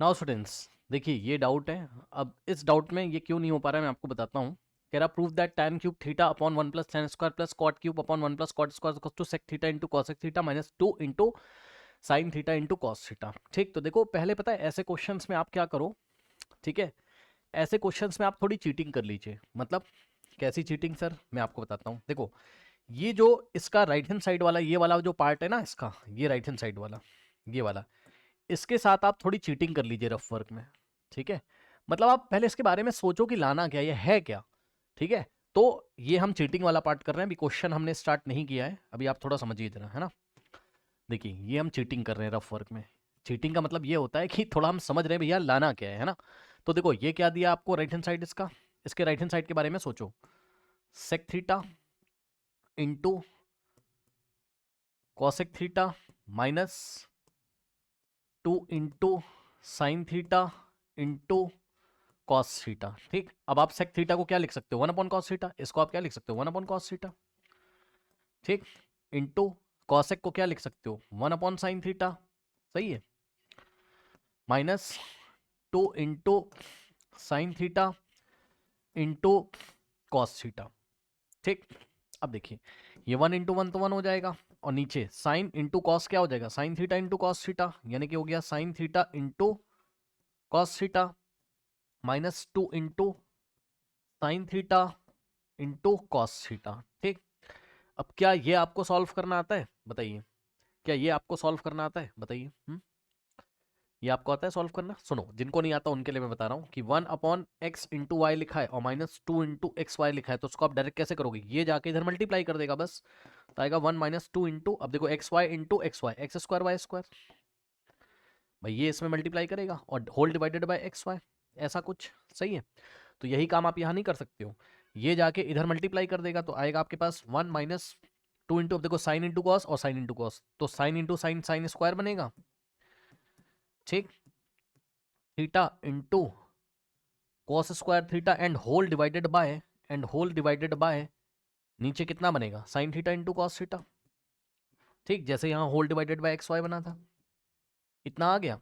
Now students, देखिए ये doubt है। अब इस डाउट में ये क्यों नहीं हो पा रहा है मैं आपको बताता हूँ। कह रहा prove that tan cube theta upon 1 plus tan square plus cot cube upon 1 plus cot square equals to sec theta into cosec theta minus 2 into sine theta into cos theta. ठीक, तो देखो पहले पता है ऐसे क्वेश्चंस में आप क्या करो। ठीक है, ऐसे क्वेश्चंस में आप थोड़ी चीटिंग कर लीजिए। मतलब कैसी चीटिंग सर, मैं आपको बताता हूँ। देखो ये जो इसका राइट हैंड साइड वाला ये वाला जो पार्ट है ना इसका, ये राइट हैंड साइड वाला ये वाला, इसके साथ आप थोड़ी चीटिंग कर लीजिए रफ वर्क में। ठीक है, मतलब आप पहले इसके बारे में सोचो कि लाना क्या, ये है क्या। ठीक है, तो ये हम चीटिंग वाला पार्ट कर रहे हैं, अभी क्वेश्चन हमने स्टार्ट नहीं किया है, अभी आप थोड़ा समझिए जरा, है ना। देखिए ये हम चीटिंग कर रहे हैं रफ वर्क में। चीटिंग का मतलब ये होता है कि थोड़ा हम समझ रहे हैं भैया लाना क्या है ना। तो देखो ये क्या दिया आपको राइट हैंड साइड इसका, इसके राइट हैंड साइड के बारे में सोचो। Sec theta into cosec theta minus 2 into sine theta into cos theta. ठीक, अब आप सेक थीटा को क्या लिख सकते हो, 1 अपॉन कॉस थीटा। इसको आप क्या लिख सकते हो, 1 अपॉन कॉस थीटा। ठीक, इंटू कॉसेक को क्या लिख सकते हो, 1 अपॉन साइन थीटा। सही है, minus 2 into sine theta into cos theta. ठीक, अब देखिए ये 1 इंटू 1 तो 1 हो जाएगा, और नीचे साइन इंटू कॉस क्या हो जाएगा, sign theta into cos theta, यानी कि हो गया sign theta into cos theta minus 2 into sine theta into cos theta. ठीक, अब क्या ये आपको सॉल्व करना आता है बताइए, क्या ये आपको सॉल्व करना आता है बताइए। ये आपको आता है सॉल्व करना। सुनो, जिनको नहीं आता उनके लिए मैं बता रहा हूँ कि 1 अपॉन एक्स इंटू वाई लिखा है और माइनस 2 इंटू एक्स वाई लिखा है, तो उसको आप डायरेक्ट कैसे करोगे, ये जाके इधर मल्टीप्लाई कर देगा बस। तो आएगा 1 माइनस 2 इंटू, अब देखो X Y into X Y, X square Y square, भाई ये इसमें मल्टीप्लाई करेगा और whole divided by X Y, ऐसा कुछ। सही है, तो यही काम आप यहाँ नहीं कर सकते हो, ये जाके इधर मल्टीप्लाई कर देगा, तो आएगा आपके पास 1 माइनस 2 इंटू, अब देखो साइन इंटू कॉस और साइन इंटू कॉस, तो sine into sine, sine square बनेगा। ठीक, theta into cos square theta and whole divided by नीचे कितना बनेगा, sine theta into cos theta. ठीक, जैसे यहाँ whole divided by X Y बना था, इतना आ गया।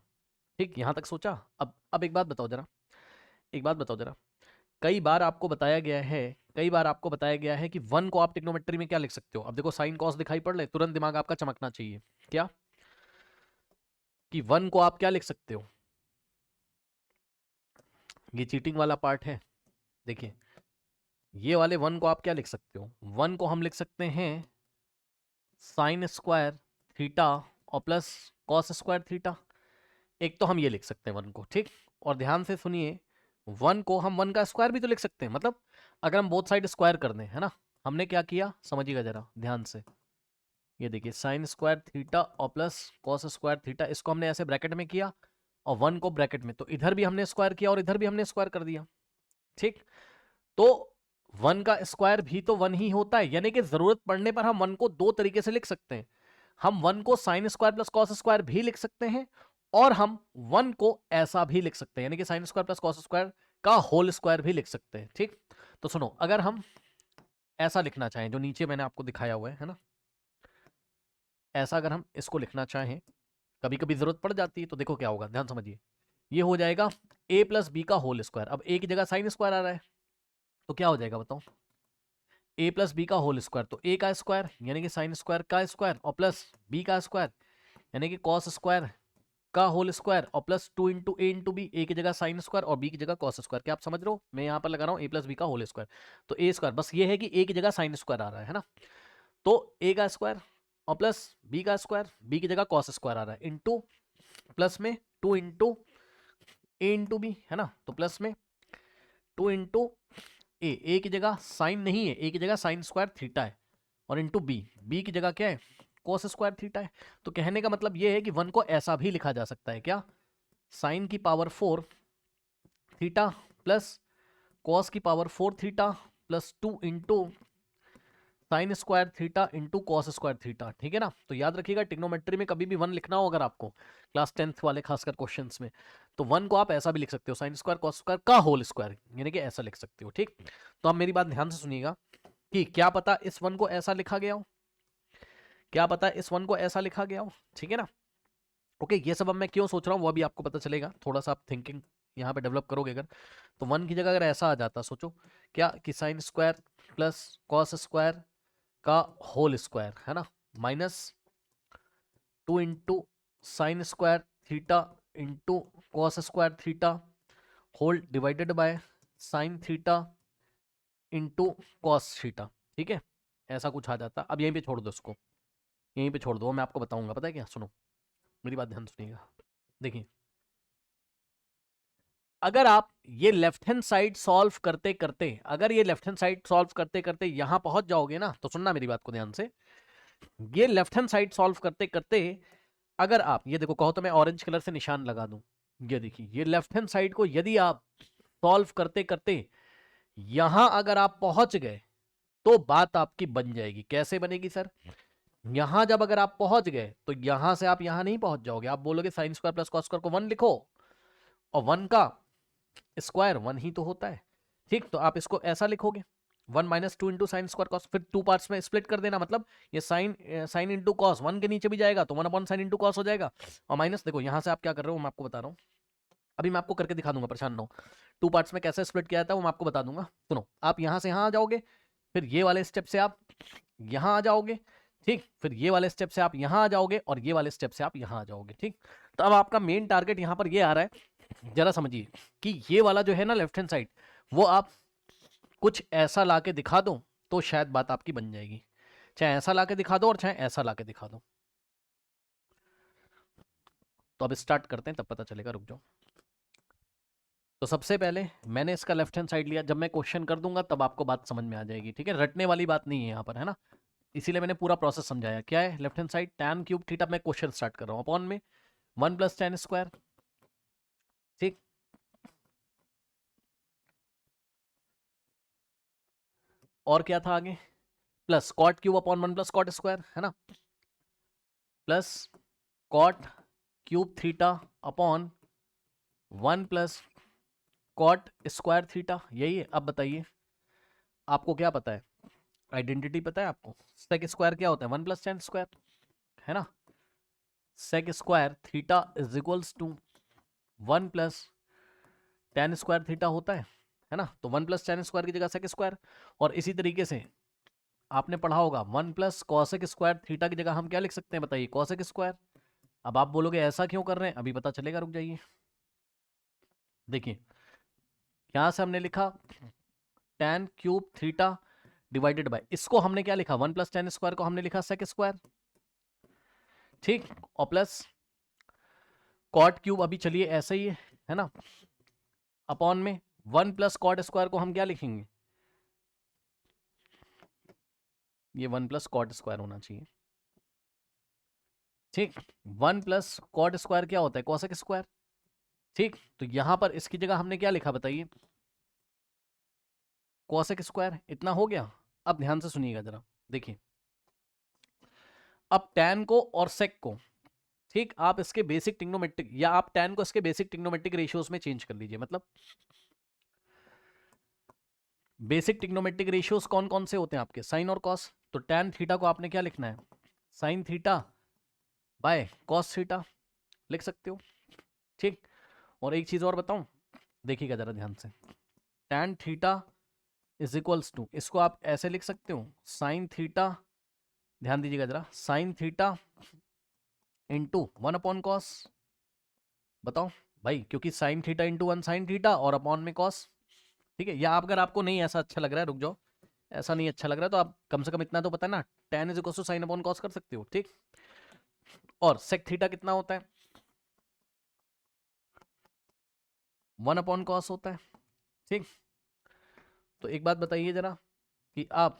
ठीक, यहाँ तक सोचा। अब एक बात बताओ जरा, एक बात बताओ जरा, कई बार आपको बताया गया है, कई बार आपको बताया गया है कि वन को आप टिग्नोमेट्री में क्या लिख सकते हो। अब देखो साइन कॉस दिखाई पड़ रहे, तुरंत दिमाग आपका चमकना चाहिए क्या, कि वन को आप क्या लिख सकते हो। ये चीटिंग वाला पार्ट है। देखिए ये वाले वन को आप क्या लिख सकते हो, वन को हम लिख सकते हैं साइन स्क्वायर थीटा और प्लस कॉस स्क्वायर थीटा। एक तो हम ये लिख सकते हैं वन को। ठीक, और ध्यान से सुनिए, वन को हम वन का स्क्वायर भी तो लिख सकते हैं, मतलब अगर हम बोथ साइड स्क्वायर कर दें, है ना। हमने क्या किया समझिएगा जरा ध्यान से, ये देखिए साइन स्क्वायर थीटा और प्लस कॉस स्क्वायर थीटा, इसको हमने ऐसे ब्रैकेट में किया और वन को ब्रैकेट में, तो इधर भी हमने स्क्वायर किया और इधर भी हमने स्क्वायर कर दिया। ठीक, तो वन का स्क्वायर भी तो वन ही होता है, यानी कि जरूरत पड़ने पर हम वन को दो तरीके से लिख सकते हैं। हम वन को sign square plus cos square भी लिख सकते हैं, और हम वन को ऐसा भी लिख सकते हैं, यानी कि sine square plus cos square का होल स्क्वायर भी लिख सकते हैं। ठीक, तो सुनो, अगर हम ऐसा लिखना चाहें जो नीचे मैंने आपको दिखाया हुआ है ना, ऐसा अगर हम इसको लिखना चाहें, कभी कभी जरूरत पड़ जाती है, तो देखो क्या होगा, ध्यान समझिए। ये हो जाएगा a प्लस बी का होल स्क्वायर, अब a की जगह साइन स्क्वायर आ रहा है, तो क्या हो जाएगा बताओ, a प्लस बी का होल स्क्वायर, तो a का स्क्वायर यानी कि साइन स्क्वायर का स्क्वायर और प्लस b का स्क्वायर यानी कि कॉस स्क्वायर का होल स्क्वायर और plus 2 into A into B, ए की जगह साइन स्क्वायर और बी की जगह कॉस स्क्वायर। क्या आप समझ रहे हो, मैं यहाँ पर लगा रहा हूँ ए प्लस बी का होल स्क्वायर, तो ए स्क्वायर, बस ये है कि ए की जगह साइन स्क्वायर आ रहा है ना, तो ए का स्क्वायर और प्लस बी का स्क्वायर, बी की जगह कॉस स्क्वायर आ रहा है, इंटू प्लस में 2 इंटू ए इंटू बी, है ना, तो प्लस में 2 इंटू ए की जगह साइन नहीं है, ए की जगह साइन स्क्वायर थीटा है, और इंटू बी, बी की जगह क्या है, कोस स्क्वायर थीटा है। तो कहने का मतलब ये है कि वन को ऐसा भी लिखा जा सकता है, क्या, साइन की पावर 4 थीटा प्लस कॉस की power 4 theta plus 2 into sine square theta into cos square theta. ठीक है ना, तो याद रखिएगा टिग्नोमेट्री में कभी भी वन लिखना हो अगर आपको, क्लास 10th वाले खासकर क्वेश्चंस में, तो वन को आप ऐसा भी लिख सकते हो, साइन स्क्वायर कॉस स्क्वायर का होल स्क्वायर, यानी कि ऐसा लिख सकते हो। ठीक, तो आप मेरी बात ध्यान से सुनिएगा कि क्या पता इस वन को ऐसा लिखा गया हो, क्या पता इस वन को ऐसा लिखा गया हो। ठीक है ना, ओके, ये सब अब मैं क्यों सोच रहा हूँ वो अभी आपको पता चलेगा, थोड़ा सा आप थिंकिंग यहाँ पे डेवलप करोगे अगर, तो 1 की जगह अगर ऐसा आ जाता, सोचो क्या कि sine square plus cos square का होल स्क्वायर, है ना, minus 2 into sine square theta into cos square theta whole divided by sine theta into cos theta. ठीक है, ऐसा कुछ आ जाता। अब यहीं पे छोड़ दो इसको, यहीं पे छोड़ दो, मैं आपको बताऊंगा, पता है क्या, सुनो मेरी बात ध्यान सुनिएगा। देखिए, अगर आप ये लेफ्ट हैंड साइड सॉल्व करते करते, अगर ये लेफ्ट हैंड साइड सॉल्व करते करते यहां पहुंच जाओगे ना, तो सुनना मेरी बात को ध्यान से, ये लेफ्ट हैंड साइड सॉल्व करते करते अगर आप ये देखो, कहो तो मैं ऑरेंज कलर से निशान लगा दूं, ये देखिए, ये लेफ्ट हैंड साइड को यदि आप सॉल्व करते करते यहां अगर आप पहुंच गए तो बात आपकी बन जाएगी। कैसे बनेगी सर? यहां जब अगर आप पहुंच गए तो यहां से आप यहां नहीं पहुंच जाओगे, आप बोलोगे sign square plus cos square को 1 लिखो, और 1 का स्क्वायर 1 ही तो होता है। ठीक, तो आप इसको ऐसा लिखोगे 1 minus 2 into sine square cos, फिर 2 पार्ट्स में स्प्लिट कर देना, मतलब ये साइन इंटू कॉस 1 के नीचे भी जाएगा तो 1 अपॉन साइन इंटू कॉस हो जाएगा, और माइनस देखो यहां से आप क्या कर रहे हो मैं आपको बता रहा हूं, अभी मैं आपको करके दिखा दूंगा, परेशान ना हो। 2 पार्ट्स में कैसे स्प्लिट किया जाता है वो मैं आपको बता दूंगा। सुनो, आप यहां से यहां आ जाओगे, फिर ये वाले स्टेप से आप यहां आ जाओगे, ठीक, फिर ये वाले स्टेप से आप यहां आ जाओगे, और ये वाले स्टेप से आप यहां आ जाओगे। ठीक, तो अब आपका मेन टारगेट यहां पर ये आ रहा है, जरा समझिए कि ये वाला जो है ना लेफ्ट हैंड साइड, वो आप कुछ ऐसा लाके दिखा दो तो शायद बात आपकी बन जाएगी। चाहे ऐसा लाके दिखा दो और चाहे ऐसा लाके दिखा दो। तो अब स्टार्ट करते हैं, तब पता चलेगा, रुक जाओ। तो सबसे पहले मैंने इसका लेफ्ट हैंड साइड लिया, जब मैं क्वेश्चन कर दूंगा तब आपको बात समझ में आ जाएगी। ठीक है, रटने वाली बात नहीं है यहाँ पर, है ना, इसीलिए मैंने पूरा प्रोसेस समझाया। क्या है left hand side? tan cube theta. मैं क्वेश्चन स्टार्ट कर रहा हूँ, अपॉन में 1 प्लस tan स्क्वायर। ठीक, और क्या था आगे, plus cot cube upon 1 plus cot square, है ना, plus cot cube theta upon 1 plus cot square theta, यही है। अब बताइए आपको क्या पता है, आइडेंटिटी पता है आपको, सेक स्क्वायर क्या होता है? 1 प्लस tan स्क्वायर, है ना, sec square theta is equals to 1 plus tan square theta होता है ना, तो 1 प्लस tan स्क्वायर की जगह सेक स्क्वायर। और इसी तरीके से आपने पढ़ा होगा 1 प्लस कॉसेक स्क्वायर थीटा की जगह हम क्या लिख सकते हैं बताइए? Cosec square. अब आप बोलोगे ऐसा क्यों कर रहे हैं, अभी पता चलेगा, रुक जाइए। देखिए, यहां से हमने लिखा tan cube theta divided bye, इसको हमने क्या लिखा, 1 प्लस tan स्क्वायर को हमने लिखा सेक स्क्वायर। ठीक, और प्लस कॉट क्यूब अभी चलिए ऐसा ही है ना, अपॉन में 1 प्लस कॉट स्क्वायर को हम क्या लिखेंगे, ये 1 प्लस कॉट स्क्वायर होना चाहिए। ठीक, 1 प्लस कॉट स्क्वायर क्या होता है? Cosec square. ठीक, तो यहां पर इसकी जगह हमने क्या लिखा बताइए? Cosec square. इतना हो गया। अब ध्यान से सुनिएगा जरा, देखिए, अब tan को और sec को, ठीक, आप इसके बेसिक ट्रिग्नोमेट्रिक, या आप tan को इसके बेसिक ट्रिग्नोमेट्रिक रेशियोज में चेंज कर लीजिए। मतलब बेसिक ट्रिग्नोमेट्रिक रेशियोज कौन कौन से होते हैं आपके? साइन और कॉस। तो tan थीटा को आपने क्या लिखना है? Sine theta by cos theta लिख सकते हो। ठीक, और एक चीज और बताऊं, देखिएगा जरा ध्यान से, tan theta is equals to, इसको आप ऐसे लिख सकते हो, साइन थीटा, ध्यान दीजिएगा जरा, sign theta into 1 upon cos. बताओ भाई, क्योंकि sign theta into 1 sine theta और अपॉन में कॉस। ठीक है, या आप अगर आपको नहीं ऐसा अच्छा लग रहा है, रुक जाओ, ऐसा नहीं अच्छा लग रहा है तो आप कम से कम इतना तो पता है ना, tan is equal to sine upon cos कर सकते हो। ठीक, और सेक थीटा कितना होता है? 1 अपॉन कॉस होता है। ठीक, तो एक बात बताइए जरा कि आप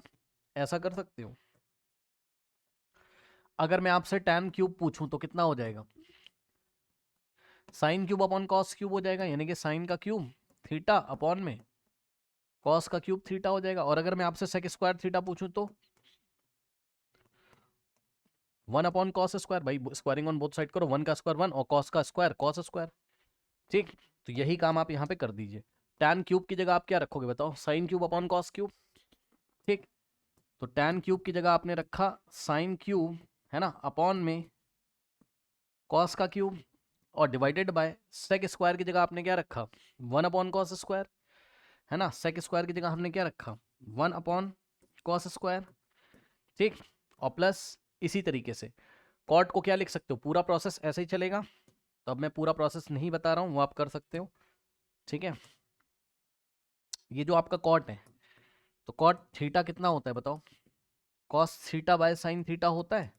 ऐसा कर सकते हो, अगर मैं आपसे tan क्यूब पूछूं तो कितना हो जाएगा? Sine cube upon cos cube हो जाएगा, यानी कि साइन का क्यूब थीटा अपॉन में कॉस का क्यूब थीटा हो जाएगा। और अगर मैं आपसे सेक स्क्वायर थीटा पूछूं तो 1 अपॉन कॉस स्क्वायर, भाई स्क्वायरिंग ऑन बोथ साइड करो, 1 का स्क्वायर 1 और कॉस का स्क्वायर कॉस स्क्वायर। ठीक, तो यही काम आप यहाँ पे कर दीजिए। tan क्यूब की जगह आप क्या रखोगे बताओ? Sine cube upon cos cube. ठीक, तो tan क्यूब की जगह आपने रखा साइन क्यूब, है ना, अपॉन में कॉस का क्यूब और डिवाइडेड बाय सेक स्क्वायर की जगह आपने क्या रखा, 1/cos स्क्वायर, है ना। सेक स्क्वायर की जगह हमने क्या रखा, 1/cos स्क्वायर, ठीक। और प्लस इसी तरीके से कॉट को क्या लिख सकते हो, पूरा प्रोसेस ऐसे ही चलेगा। तो अब मैं पूरा प्रोसेस नहीं बता रहा हूँ, वो आप कर सकते हो, ठीक है। ये जो आपका कॉट है, तो कॉट थीटा कितना होता है बताओ, cos theta by sine theta होता है,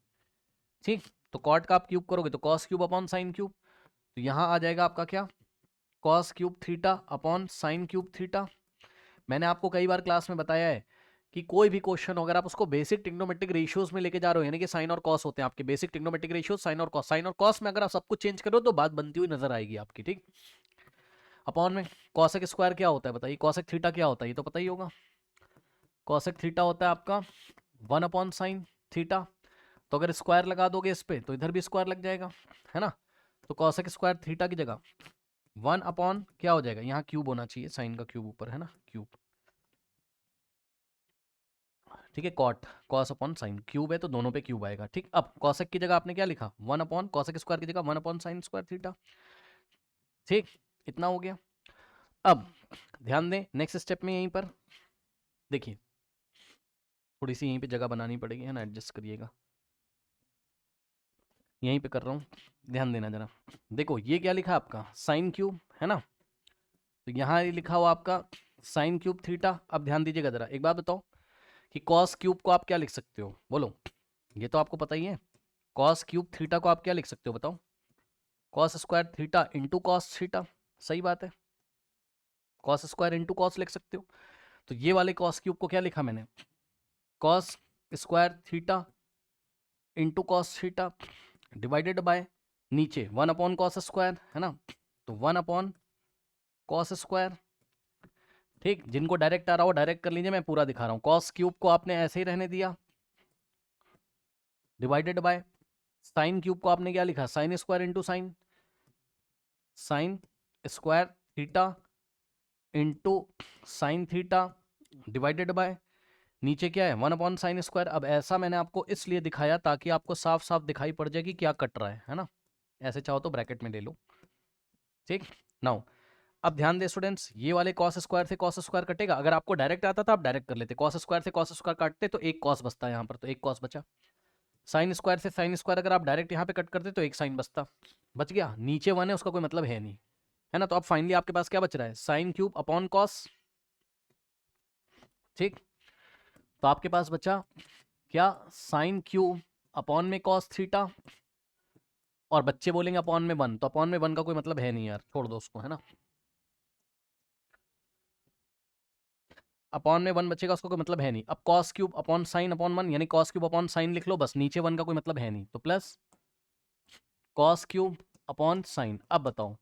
ठीक। तो कॉट का आप क्यूब करोगे तो cos cube upon sine cube, तो यहाँ आ जाएगा आपका क्या, cos cube theta upon sine cube theta. मैंने आपको कई बार क्लास में बताया है कि कोई भी क्वेश्चन हो, अगर आप उसको बेसिक ट्रिग्नोमेट्रिक रेशियोज में लेके जा रहे हो, यानी कि साइन और कॉस होते हैं आपके बेसिक ट्रिग्नोमेट्रिक रेशियोज, साइन और कॉस में अगर आप सब कुछ चेंज करो तो बात बनती हुई नजर आएगी आपकी, ठीक। अपॉन में कॉसेक स्क्वायर क्या होता है बताइए, कॉसेक थीटा क्या होता है, ये तो पता ही होगा। कॉसेक थीटा होता है आपका 1/sin थीटा। तो अगर स्क्वायर लगा दोगे इस पे तो इधर भी स्क्वायर लग जाएगा, है ना। तो कॉसेक स्क्वायर थीटा की जगह 1/ क्या हो जाएगा, यहाँ क्यूब होना चाहिए, साइन का क्यूब ऊपर, है ना, क्यूब, ठीक है। Cot cos upon sine cube है तो दोनों पे क्यूब आएगा, ठीक। अब कॉसेक की जगह आपने क्या लिखा, 1/कॉसेक स्क्वायर की जगह 1/sin स्क्वायर थीटा, ठीक। इतना हो गया। अब ध्यान दें नेक्स्ट स्टेप में, यहीं पर देखिए थोड़ी सी यहीं पे जगह बनानी पड़ेगी, है ना, एडजस्ट करिएगा, यहीं पे कर रहा हूँ, ध्यान देना जरा। देखो ये क्या लिखा आपका, साइन क्यूब, है ना। तो यहाँ ये लिखा हुआ आपका साइन क्यूब थीटा। अब ध्यान दीजिएगा जरा, एक बात बताओ कि कॉस क्यूब को आप क्या लिख सकते हो, बोलो, ये तो आपको पता ही है। कॉस क्यूब थीटा को आप क्या लिख सकते हो बताओ, cos square theta into cos theta, सही बात है, कॉस स्क्वायर इंटू कॉस लिख सकते हो। तो ये वाले कॉस क्यूब को क्या लिखा मैंने, cos square theta into cos theta divided by नीचे 1/कॉस स्क्वायर, है ना। तो 1/कॉस स्क्वायर, ठीक। जिनको डायरेक्ट आ रहा हो डायरेक्ट कर लीजिए, मैं पूरा दिखा रहा हूँ। कॉस क्यूब को आपने ऐसे ही रहने दिया, डिवाइडेड बाय साइन क्यूब को आपने क्या लिखा, sine square into sine, sine square theta into sine theta divided by नीचे क्या है 1/साइन स्क्वायर। अब ऐसा मैंने आपको इसलिए दिखाया ताकि आपको साफ साफ दिखाई पड़ जाए कि क्या कट रहा है ना। ऐसे चाहो तो ब्रैकेट में ले लो, ठीक। नाउ अब ध्यान दे स्टूडेंट्स, ये वाले कॉस स्क्वायर से कॉस स्क्वायर कटेगा, अगर आपको डायरेक्ट आता था आप डायरेक्ट कर लेते, कॉस स्क्वायर से कॉस स्क्वायर काटते तो एक कॉस बचता है यहाँ पर, तो एक कॉस बचा। साइन स्क्वायर से साइन स्क्वायर अगर आप डायरेक्ट यहाँ पे कट करते तो एक साइन बचता, बच गया, नीचे 1 है उसका कोई मतलब है नहीं, है ना। तो अब फाइनली आपके पास क्या बच रहा है, साइन क्यूब अपॉन कॉस, ठीक। तो आपके पास बचा क्या, साइन क्यूब अपॉन में कॉस थीटा, और बच्चे बोलेंगे अपॉन में 1, तो अपॉन में 1 का कोई मतलब है नहीं यार, छोड़ दो उसको, है ना। अपॉन में 1 बचेगा, उसका कोई मतलब है नहीं। अब cos cube upon sine upon 1, यानी कॉस क्यूब अपॉन साइन लिख लो बस, नीचे 1 का कोई मतलब है नहीं, तो plus cos cube upon sine. अब बताओ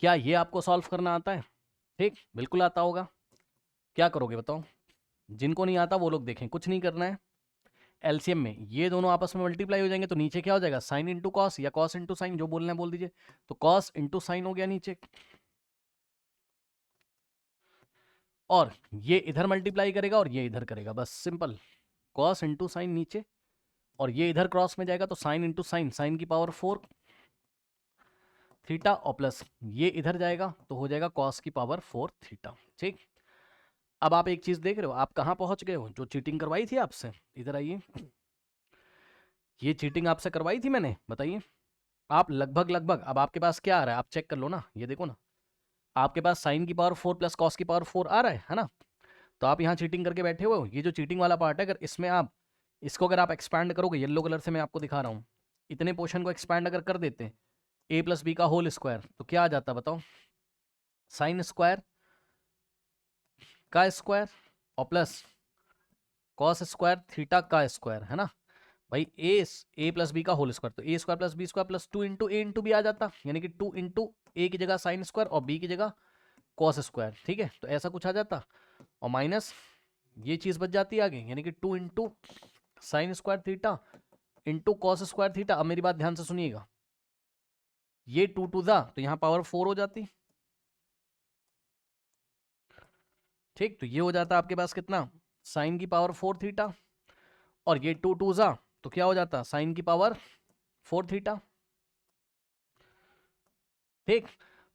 क्या ये आपको सॉल्व करना आता है, ठीक, बिल्कुल आता होगा। क्या करोगे बताओ, जिनको नहीं आता वो लोग देखें, कुछ नहीं करना है। एलसीएम में ये दोनों आपस में मल्टीप्लाई हो जाएंगे तो नीचे क्या हो जाएगा, साइन इंटू कॉस या कॉस इंटू साइन, जो बोलना है बोल दीजिए। तो कॉस इंटू साइन हो गया नीचे, और ये इधर मल्टीप्लाई करेगा और ये इधर करेगा, बस सिंपल, कॉस इंटू साइन नीचे, और ये इधर क्रॉस में जाएगा तो साइन इंटू साइन, साइन की पावर 4 थीटा, और प्लस ये इधर जाएगा तो हो जाएगा कॉस की पावर 4 थीटा, ठीक। अब आप एक चीज देख रहे हो, आप कहाँ पहुंच गए हो, जो चीटिंग करवाई थी आपसे, इधर आइए, ये चीटिंग आपसे करवाई थी मैंने, बताइए। आप लगभग लगभग, अब आपके पास क्या आ रहा है आप चेक कर लो ना, ये देखो ना, आपके पास साइन की पावर 4 प्लस कॉस की पावर 4 आ रहा है ना। तो आप यहाँ चीटिंग करके बैठे हुए हो, ये जो चीटिंग वाला पार्ट है, अगर इसमें आप इसको अगर आप एक्सपैंड करोगे, येलो कलर से मैं आपको दिखा रहा हूँ, इतने पोर्शन को एक्सपैंड अगर कर देते हैं ए प्लस बी का होल स्क्वायर, तो क्या आ जाता बताओ, साइन स्क्वायर का स्क्वायर और प्लस कॉस स्क्वायर थीटा का स्क्वायर, है ना भाई। ए प्लस बी का होल स्क्वायर, तो A square plus B square plus 2 into A into B आ जाता, यानी कि 2 इंटू ए की जगह साइन स्क्वायर और बी की जगह कॉस स्क्वायर, ठीक है। तो ऐसा कुछ आ जाता, और माइनस ये चीज बच जाती है आगे, यानी कि 2 into sine square theta into cos square theta. अब मेरी बात ध्यान से सुनिएगा, ये 2 टू दा तो यहाँ पावर 4 हो जाती, ठीक। तो ये हो जाता आपके पास कितना, साइन की पावर 4 थीटा, और ये 2 टू जा तो क्या हो जाता, साइन की पावर 4 थीटा, ठीक,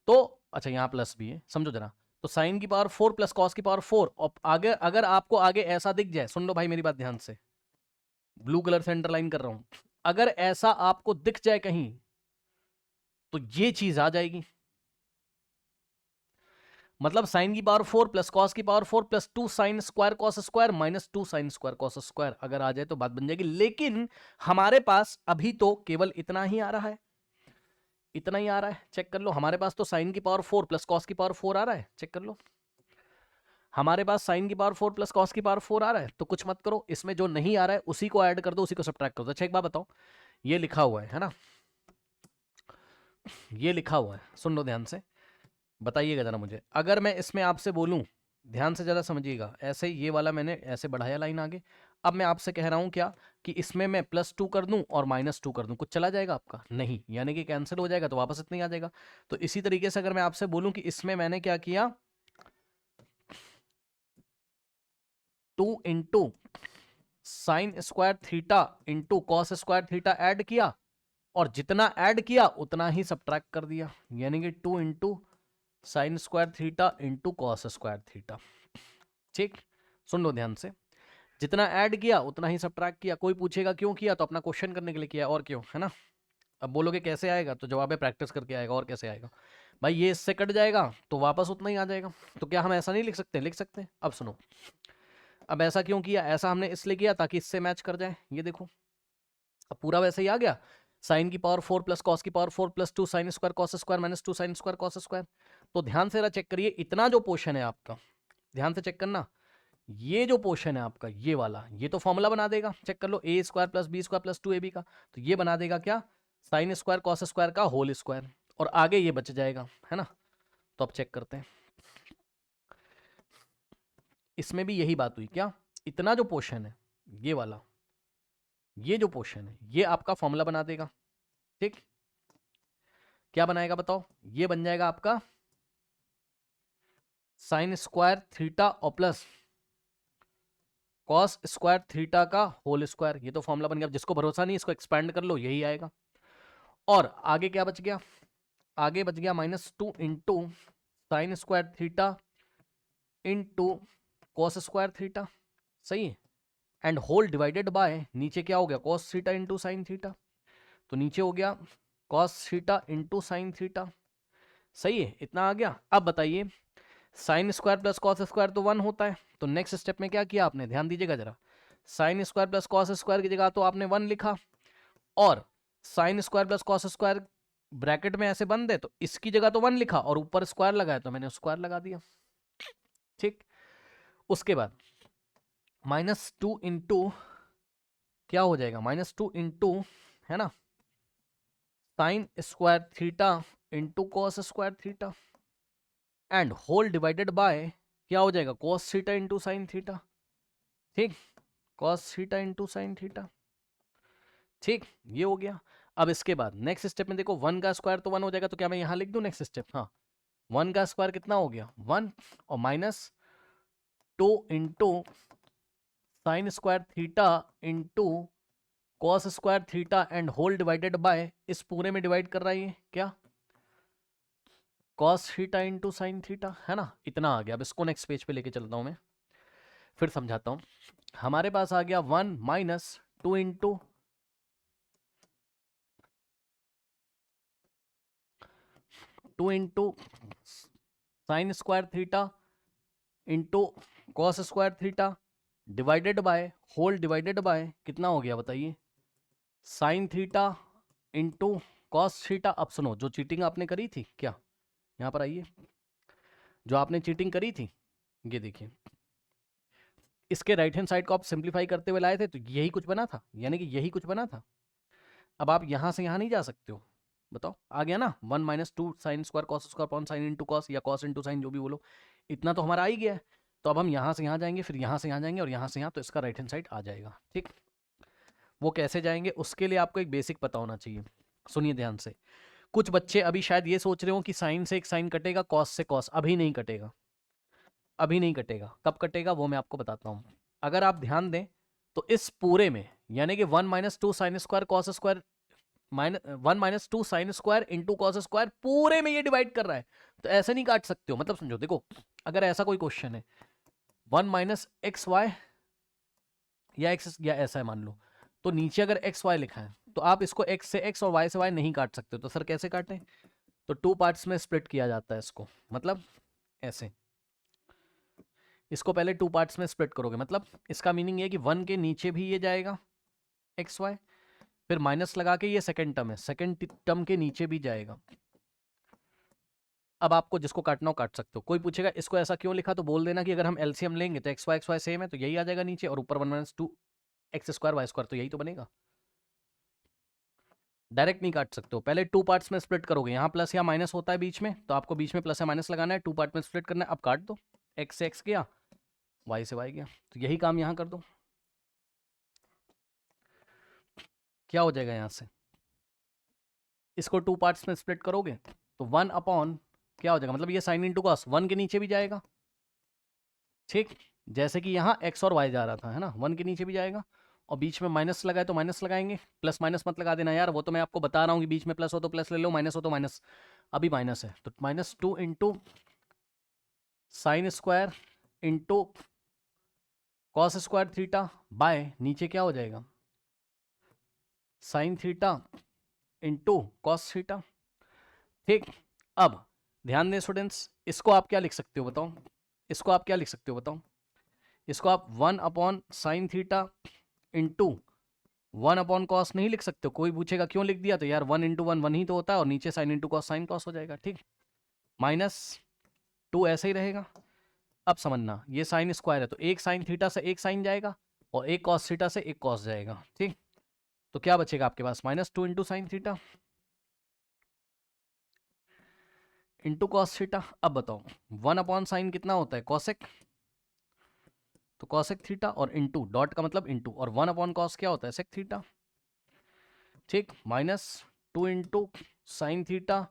तो अच्छा यहाँ प्लस भी है, समझो जरा। तो साइन की पावर 4 प्लस कॉस की पावर 4, और आगे अगर आपको आगे ऐसा दिख जाए, सुन लो भाई मेरी बात ध्यान से, ब्लू कलर से अंडरलाइन कर रहा हूं, अगर ऐसा आपको दिख जाए कहीं तो ये चीज आ जाएगी। मतलब साइन की पावर 4 प्लस कॉस की power 4 plus 2 sign square cos square minus 2 sign square cos square, अगर आ जाए तो बात बन जाएगी। लेकिन हमारे पास अभी तो केवल इतना ही आ रहा है, इतना ही आ रहा है, चेक कर लो। हमारे पास तो साइन की पावर 4 प्लस कॉस की पावर 4 आ रहा है, चेक कर लो। हमारे पास साइन की पावर 4 प्लस कॉस की पावर 4 आ रहा है, तो कुछ मत करो, इसमें जो नहीं आ रहा है उसी को ऐड कर दो, उसी को सब्ट्रैक्ट कर दो। अच्छा एक बात बताओ, ये लिखा हुआ है ना, ये लिखा हुआ है, सुन लो ध्यान से, बताइएगा जरा मुझे। अगर मैं इसमें आपसे बोलूं, ध्यान से ज़्यादा समझिएगा, ऐसे ये वाला मैंने ऐसे बढ़ाया लाइन आगे, अब मैं आपसे कह रहा हूं क्या कि इसमें मैं +2 कर दूं और -2 कर दूं, कुछ चला जाएगा आपका? नहीं, यानी कि कैंसिल हो जाएगा, तो वापस इतना ही आ जाएगा। तो इसी तरीके से अगर मैं आपसे बोलूं कि इसमें मैंने क्या किया, 2 into sine square theta into cos square theta add किया, और जितना ऐड किया उतना ही सब्ट्रैक्ट कर दिया, यानी कि 2 into sine square theta into cos square theta. ठीक, सुन लो ध्यान से, जितना ऐड किया उतना ही सब्ट्रैक्ट किया। कोई पूछेगा क्यों किया, तो अपना क्वेश्चन करने के लिए किया, और क्यों, है ना। अब बोलोगे कैसे आएगा, तो जवाब है प्रैक्टिस करके आएगा, और कैसे आएगा भाई, ये इससे कट जाएगा तो वापस उतना ही आ जाएगा। तो क्या हम ऐसा नहीं लिख सकते? लिख सकते हैं। अब सुनो, अब ऐसा क्यों किया, ऐसा हमने इसलिए किया ताकि इससे मैच कर जाए, ये देखो अब पूरा वैसे ही आ गया, साइन की पावर 4 प्लस कॉस की power 4 plus 2 sign square cos square minus 2 sign square cos square. तो ध्यान से चेक करिए, इतना जो पोर्शन है आपका, ध्यान से चेक करना, ये जो पोर्शन है आपका ये वाला, ये तो फॉर्मूला बना देगा, चेक कर लो, A square plus B square plus 2ab का, तो ये बना देगा क्या, साइन स्क्वायर कॉस स्क्वायर का होल स्क्वायर, और आगे ये बच जाएगा, है ना। तो अब चेक करते हैं, इसमें भी यही बात हुई क्या, इतना जो पोर्शन है ये वाला, ये जो पोर्शन है ये आपका फॉर्मूला बना देगा। ठीक, क्या बनाएगा बताओ, ये बन जाएगा आपका साइन स्क्वायर थीटा और प्लस कॉस स्क्वायर थीटा का होल स्क्वायर, ये तो फॉर्मूला बन गया। जिसको भरोसा नहीं इसको एक्सपेंड कर लो, यही आएगा। और आगे क्या बच गया, आगे बच गया -2 into sine square theta into cos square theta, सही है, एंड होल डिवाइडेड बाय, नीचे क्या हो गया, cos theta into sine theta, तो नीचे हो गया cos theta into sine theta, सही है, इतना आ गया। अब बताइए, sign square plus cos square तो 1 होता है, तो नेक्स्ट स्टेप में क्या किया आपने, ध्यान दीजिएगा जरा, sign square plus cos square की जगह तो आपने 1 लिखा, और sign square plus cos square bracket में ऐसे बंद है तो इसकी जगह तो 1 लिखा, और ऊपर स्क्वायर लगाया तो मैंने स्क्वायर लगा दिया। ठीक, उसके बाद -2 इंटू क्या हो जाएगा, -2 इंटू, है ना, sine square theta into cos square theta, and whole divided by क्या हो जाएगा, cos theta into sine theta. ठीक, cos theta into sine theta. ठीक, ये हो गया। अब इसके बाद नेक्स्ट स्टेप में देखो, 1 का स्क्वायर तो 1 हो जाएगा, तो क्या मैं यहां लिख दूं नेक्स्ट स्टेप, हाँ, 1 का स्क्वायर कितना हो गया 1, और -2 into sine square theta into cos square theta and whole divided by, इस पूरे में डिवाइड कर रहा है ये क्या, cos theta into sine theta, है ना, इतना आ गया। अब इसको नेक्स्ट पेज पे लेके चलता हूं मैं, फिर समझाता हूं। हमारे पास आ गया 1 -2 into 2 into sine square theta into cos square theta divided by whole divided by कितना हो गया बताइए, sine theta into cos theta. अब सुनो, जो चीटिंग आपने करी थी, क्या यहाँ पर आइए, जो आपने चीटिंग करी थी, ये देखिए, इसके राइट हैंड साइड को आप सिंप्लीफाई करते हुए लाए थे, तो यही कुछ बना था, यानी कि यही कुछ बना था। अब आप यहां से यहां नहीं जा सकते हो, बताओ, आ गया ना, 1 -2 sign square cos square upon sine into cos, या कॉस इंटू साइन, जो भी बोलो, इतना तो हमारा आ ही गया है। तो अब हम यहां से यहां जाएंगे, फिर यहां से यहां जाएंगे, और यहां से यहां, तो इसका राइट हैंड साइड आ जाएगा। ठीक, वो कैसे जाएंगे उसके लिए आपको एक बेसिक पता होना चाहिए, सुनिए ध्यान से। कुछ बच्चे अभी शायद ये सोच रहे हो कि साइन से एक साइन कटेगा, कॉस से कॉस, अभी नहीं कटेगा, अभी नहीं कटेगा। कब कटेगा वो मैं आपको बताता हूं। अगर आप ध्यान दें तो इस पूरे में, यानी कि 1 -2 sign square cos square 1 minus 2 sine square into cos square, पूरे में ये डिवाइड कर रहा है, तो ऐसे नहीं काट सकते हो। मतलब समझो, देखो अगर ऐसा कोई क्वेश्चन है 1 माइनस एक्स वाई या एक्स या ऐसा है मान लो, तो नीचे अगर एक्स वाई लिखा है तो आप इसको एक्स से एक्स और वाई से वाई नहीं काट सकते। तो सर कैसे काटें? तो 2 पार्ट्स में स्प्लिट किया जाता है इसको, मतलब ऐसे। इसको पहले 2 पार्ट्स में स्प्लिट करोगे, मतलब इसका मीनिंग ये कि 1 के नीचे भी ये जाएगा एक्स वाई, फिर माइनस लगा के ये सेकंड टर्म है, सेकंड टर्म के नीचे भी जाएगा। अब आपको जिसको काटना हो काट सकते हो। कोई पूछेगा इसको ऐसा क्यों लिखा, तो बोल देना कि अगर हम एलसीएम लेंगे तो एक्स वाई सेम है, तो यही आ जाएगा नीचे, और ऊपर 1 minus 2 X square Y square, तो यही तो बनेगा। डायरेक्ट नहीं काट सकते हो, पहले 2 पार्ट्स में स्प्लिट करोगे। यहाँ प्लस या माइनस होता है बीच में, तो आपको बीच में प्लस या माइनस लगाना है, 2 पार्ट में स्प्लिट करना है। अब काट दो, एक्स से एक्स गया, वाई से वाई गया, तो यही काम यहाँ कर दो। क्या हो जाएगा यहाँ से? इसको 2 पार्ट्स में स्प्लिट करोगे तो 1 अपॉन क्या हो जाएगा, मतलब ये साइन इंटू कॉस 1 के नीचे भी जाएगा, ठीक, जैसे कि यहाँ एक्स और वाई जा रहा था, है ना, 1 के नीचे भी जाएगा, और बीच में माइनस लगाए तो माइनस लगाएंगे, प्लस माइनस मत लगा देना यार, वो तो मैं आपको बता रहा हूँ कि बीच में प्लस हो तो प्लस ले लो, माइनस हो तो माइनस। अभी माइनस है तो minus 2 into sine square into cos square theta by नीचे क्या हो जाएगा, sign theta into cos theta. ठीक, अब ध्यान दें स्टूडेंट्स, इसको आप क्या लिख सकते हो बताओ, इसको आप क्या लिख सकते हो बताओ, इसको आप 1 upon sine theta into 1 upon cos नहीं लिख सकते हो। कोई पूछेगा क्यों लिख दिया, तो यार 1 इंटू 1 1 ही तो होता है, और नीचे sign into cos sine cos हो जाएगा, ठीक, माइनस 2 ऐसे ही रहेगा। अब समझना, ये साइन स्क्वायर है तो एक साइन थीटा से एक साइन जाएगा, और एक कॉस थीटा से एक कॉस जाएगा, ठीक, तो क्या बचेगा आपके पास, -2 into sine theta into cos theta. अब बताओ 1 अपॉन साइन कितना होता है, कॉसेक, तो कॉसेक थीटा, और इंटू डॉट का मतलब इंटू, और 1 अपॉन कॉस क्या होता है, सेक थीटा, ठीक, -2 into sine theta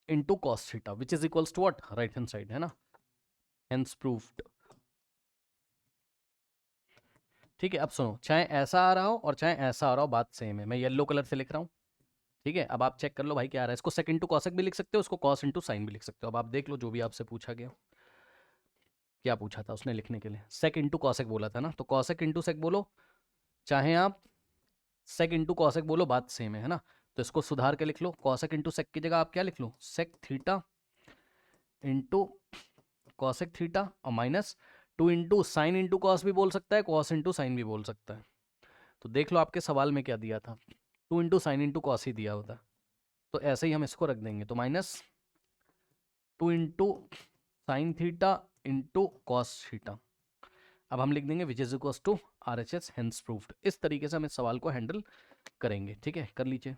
into cos theta which is equals to what, right hand side, है ना, हेंस प्रूव्ड। ठीक है, अब सुनो, चाहे ऐसा आ रहा हो और चाहे ऐसा आ रहा हो, बात सेम है। मैं येलो कलर से लिख रहा हूँ, ठीक है, अब आप चेक कर लो भाई क्या आ रहा है। इसको सेक इंटू कॉसेक भी लिख सकते हो, इसको कॉस इंटू साइन भी लिख सकते हो। अब आप देख लो जो भी आपसे पूछा गया, क्या पूछा था उसने लिखने के लिए, सेक इंटू कॉसेक बोला था ना, तो कॉसेक इंटू सेक बोलो, चाहे आप सेक इंटू कॉसेक बोलो, बात सेम है ना। तो इसको सुधार के लिख लो, कॉसेक इंटू सेक की जगह आप क्या लिख लो, sec theta into cosec theta, और minus 2 into sine into cos भी बोल सकता है, कॉस इंटू साइन भी बोल सकता है। तो देख लो आपके सवाल में क्या दिया था, 2 इंटू साइन इंटू कॉस ही दिया होता, तो ऐसे ही हम इसको रख देंगे, तो -2 into sine theta into cos theta. अब हम लिख देंगे which is equals to RHS hence proved. इस तरीके से हम इस सवाल को हैंडल करेंगे, ठीक है, कर लीजिए।